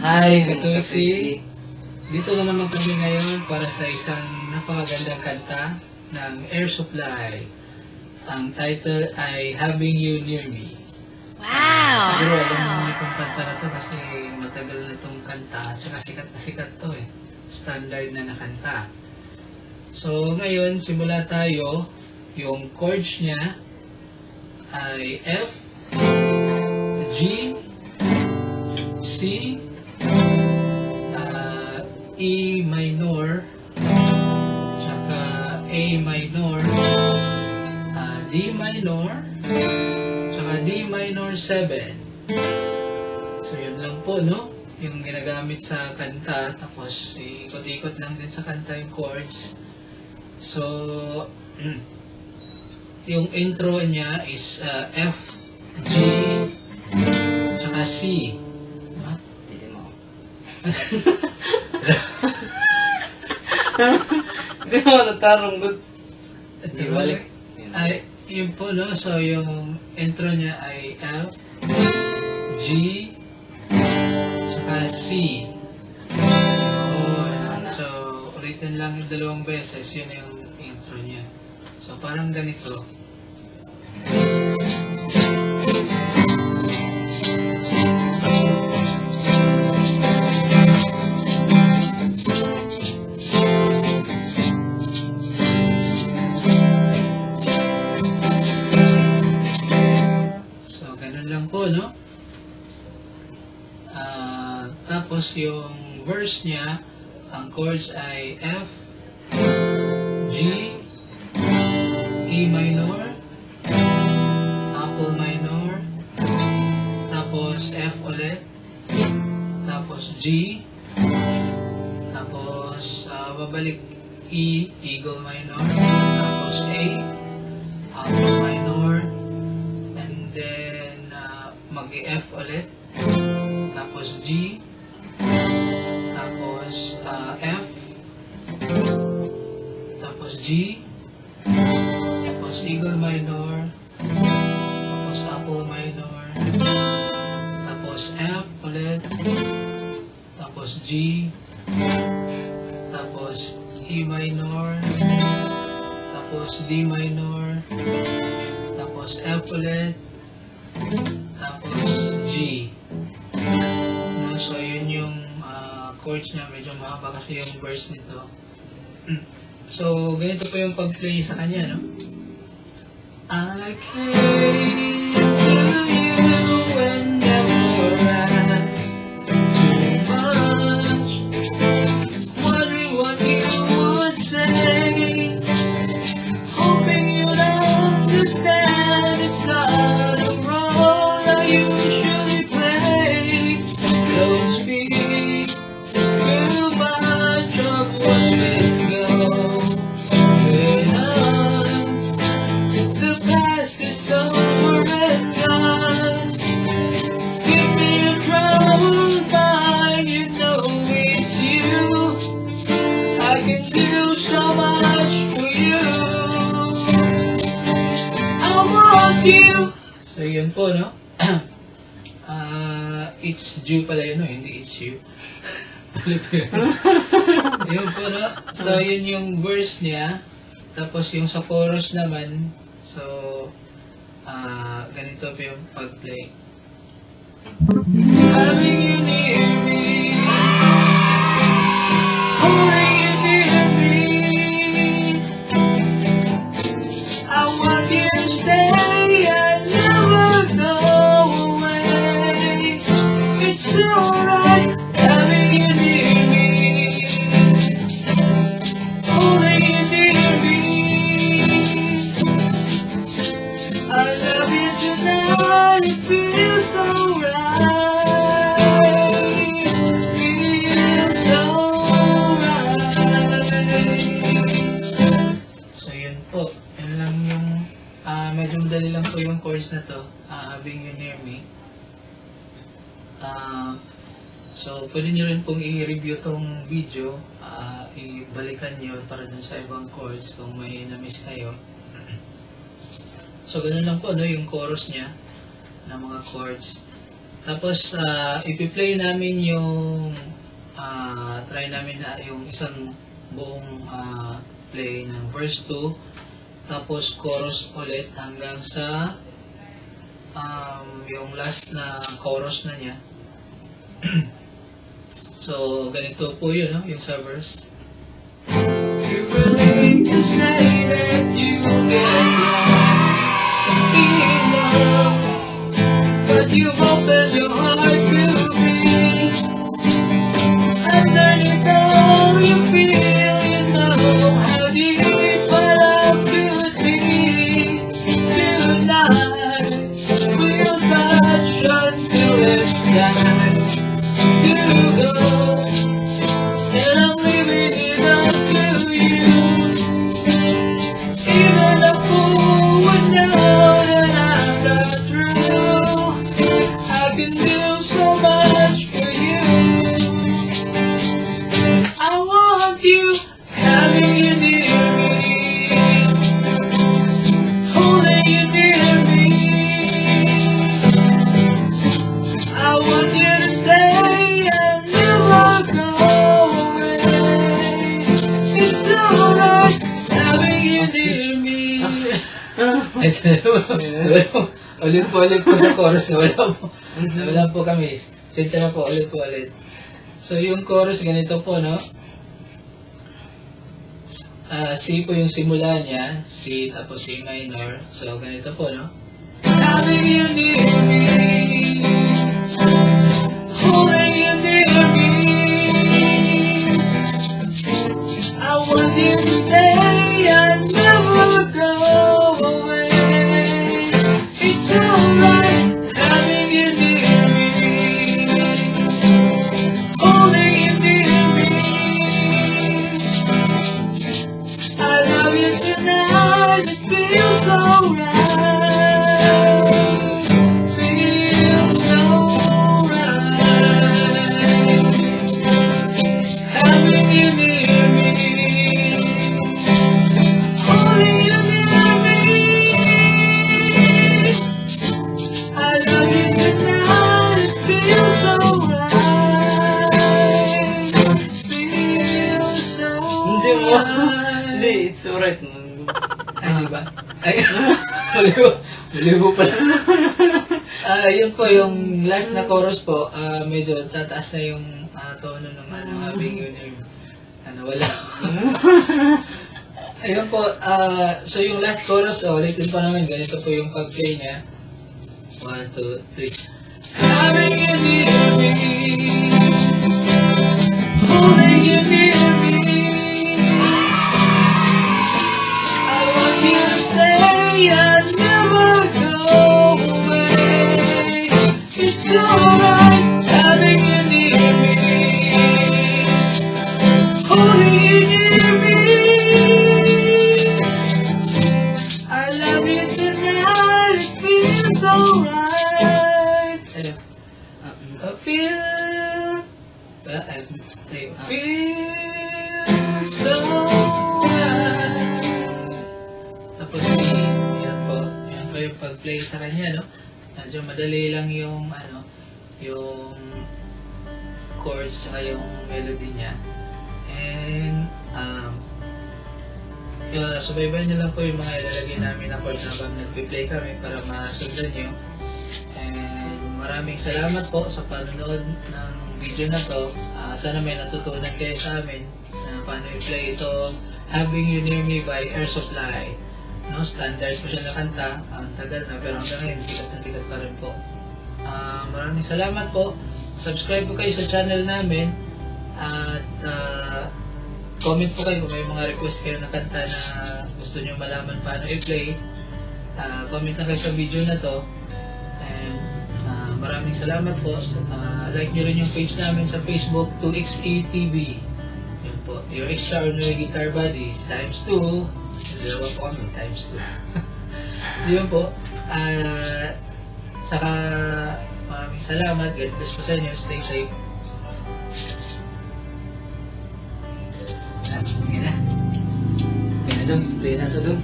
Hi, Katusi. Dito na naman kami ngayon para sa isang napakagandang kanta ng Air Supply. Ang title ay Having You Near Me. Wow! Siguro alam mo itong kanta na to kasi matagal na itong kanta at saka sikat na sikat to eh. Standard na nakanta. So ngayon, simula tayo. Yung chords niya ay F, G, C, E minor, tsaka A minor, D minor, tsaka D minor 7. So yun lang po, no? Yung ginagamit sa kanta, tapos ikot-ikot lang din sa kanta yung chords. So, yung intro niya is F, G, tsaka C. Diba? Hindi mo. Hindi mo natarong good. Di balik. Ay, yun po, no? So, yung intro niya ay F, G, tsaka C. So, ulitin lang yung dalawang beses. Yun yung intro niya. So, parang ganito. So, ganun lang po, no? Tapos, yung verse niya, ang chords ay F, G, E minor, Apple minor, tapos F ulit, tapos G, tapos babalik E, Eagle minor, tapos A, Apple minor, and then mag-F ulit, tapos G, tapos F, tapos G, tapos Eagle minor, tapos Apple minor, tapos F ulit, tapos G, tapos E minor, tapos D minor, tapos F ulit, tapos G. No, so yun yung chords niya, medyo mahaba kasi yung verse nito. So, ganito po yung pag-play sa kanya, no? I came to you when there was too much. Wondering what you would say. Hoping you'd understand it's not a role I usually play. Don't speak too much of what's been gone. The past is over and done. Give me a troubled mind, you know it's you. I can do so much for you. I want you. So yun po, no? It's you pala yun, no? Hindi it's you. Yun po, no? So yun yung verse niya. Tapos yung sa chorus naman, so, ganito po yung pag-play. Having you near me, holding you near me, I want you to stay and never go away. It's alright, having you near me, holding you near me. I love you tonight, it feels so right. Feels so right. So yun po, yun lang yung medyo madali lang po yung chords na to, Having You Near Me. So pwede nyo rin pong i-review tong video, ibalikan nyo para dun sa ibang chords kung may na-miss kayo. So, ganun lang po, no, yung chorus niya, ng mga chords. Tapos, ipi-play namin yung, try namin na yung isang buong play ng verse 2. Tapos, chorus ulit hanggang sa yung last na chorus na niya. So, ganito po yun, no? Yung sa verse. You willing to say that you get lost in love, but you open your heart to me. Underneath all you feel, you know how deep my love could be. Tonight we'll touch until it's time to go, and I'm leaving it up to you. Even a fool would know that I'm not true. I can do so much for you. I want you, having you near me, holding you near me. I want you to stay and never go away. It's alright having you near me. Ulit po sa chorus na wala po kami. Sensya na po, ulit. So yung chorus ganito po, no? C po yung simula niya, C tapos C minor. So ganito po, no? Having you near me, holding you near me. I want you to stay and never go away. It's alright having you near me, holding you near me. I love you tonight, it feels so right. Feels so right. Having you near me, holding you near me. I love you tonight, it feels so right. Feels so Hindi mo. right. Hindi, it's alright. Ay, di ba? Ay, malibo pala. Yun po, yung last na chorus po, medyo tataas na yung tono ng having yun yung, wala. Ayun po, so yung last chorus, ulitin pa naman, ganito po yung pag-play niya. 1, 2, 3. Having you near me, holding you near me. I want you to stay and never go away. It's alright having you near me, holding you near me. I love you tonight, it feels alright. I feel so right. Tapos, yan po yung pag-play sa kanya, no? Medyo madali lang yung, yung chords tsaka yung melody niya. And, subaybayan niyo lang po yung mga ilalagay namin na chords habang nag-play kami para masundan nyo. And, maraming salamat po sa panonood ng video na to. Sana may natutunan kayo sa amin na paano i-play ito Having You Near Me by Air Supply. No, standard po siya na kanta. Ang tagal na pero hanggang ngayon sikat na sikat pa rin po. Maraming salamat po. Subscribe po kayo sa channel namin. At comment po kayo kung may mga request kayo na kanta na gusto nyo malaman paano i-play. Comment na kayo sa video na to. And maraming salamat po. Like nyo rin yung page namin sa Facebook, 2XATV. Yun po. Your Extraordinary Guitar Buddies times 2. Dalawa po kami, times 2. Yun po. Saka maraming salamat. God bless po sa inyo. Stay safe. Sige na. Kaya na doon. Play na sa doon.